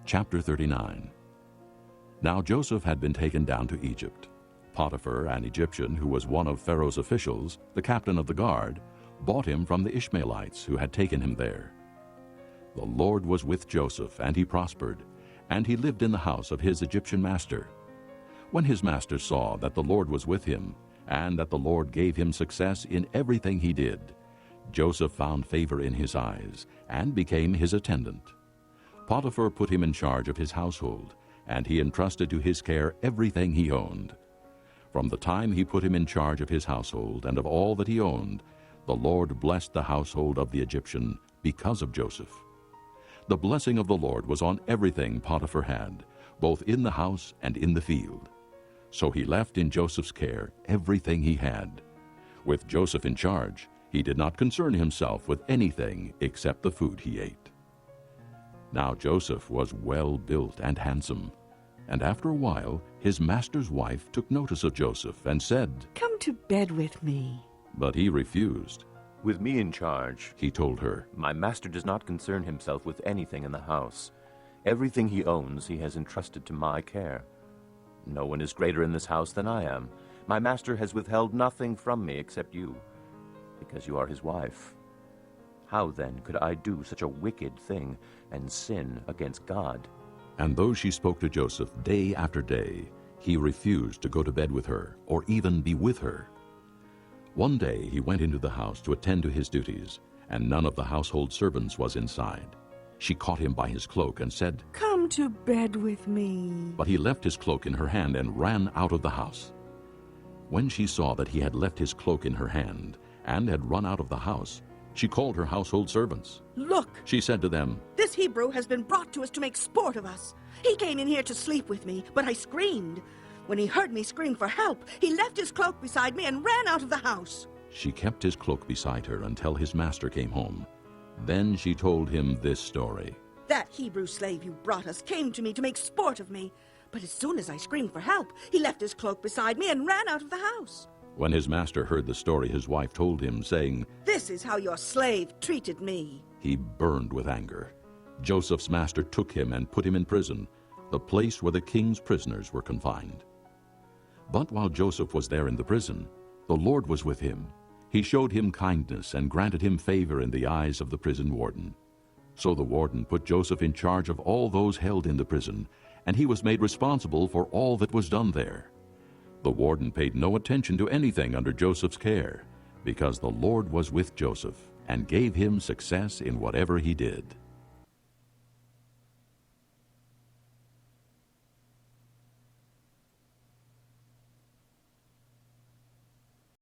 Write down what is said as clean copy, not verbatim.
Chapter 39. Now Joseph had been taken down to Egypt. Potiphar, an Egyptian who was one of Pharaoh's officials, the captain of the guard, bought him from the Ishmaelites who had taken him there. The Lord was with Joseph, and he prospered, and he lived in the house of his Egyptian master. When his master saw that the Lord was with him, and that the Lord gave him success in everything he did, Joseph found favor in his eyes, and became his attendant. Potiphar put him in charge of his household, and he entrusted to his care everything he owned. From the time he put him in charge of his household and of all that he owned, the Lord blessed the household of the Egyptian because of Joseph. The blessing of the Lord was on everything Potiphar had, both in the house and in the field. So he left in Joseph's care everything he had. With Joseph in charge, he did not concern himself with anything except the food he ate. Now Joseph was well built and handsome, and after a while his master's wife took notice of Joseph and said, "Come to bed with me." But he refused. "With me in charge," he told her, "my master does not concern himself with anything in the house. Everything he owns he has entrusted to my care. No one is greater in this house than I am. My master has withheld nothing from me except you, because you are his wife. How then could I do such a wicked thing and sin against God?" And though she spoke to Joseph day after day, he refused to go to bed with her or even be with her. One day he went into the house to attend to his duties, and none of the household servants was inside. She caught him by his cloak and said, "Come to bed with me." But he left his cloak in her hand and ran out of the house. When she saw that he had left his cloak in her hand and had run out of the house, she called her household servants. "Look," she said to them, "this Hebrew has been brought to us to make sport of us. He came in here to sleep with me, but I screamed. When he heard me scream for help, he left his cloak beside me and ran out of the house." She kept his cloak beside her until his master came home. Then she told him this story. "That Hebrew slave you brought us came to me to make sport of me, but as soon as I screamed for help, he left his cloak beside me and ran out of the house." When his master heard the story his wife told him, saying, "This is how your slave treated me," he burned with anger. Joseph's master took him and put him in prison, the place where the king's prisoners were confined. But while Joseph was there in the prison, the Lord was with him. He showed him kindness and granted him favor in the eyes of the prison warden. So the warden put Joseph in charge of all those held in the prison, and he was made responsible for all that was done there. The warden paid no attention to anything under Joseph's care, because the Lord was with Joseph and gave him success in whatever he did.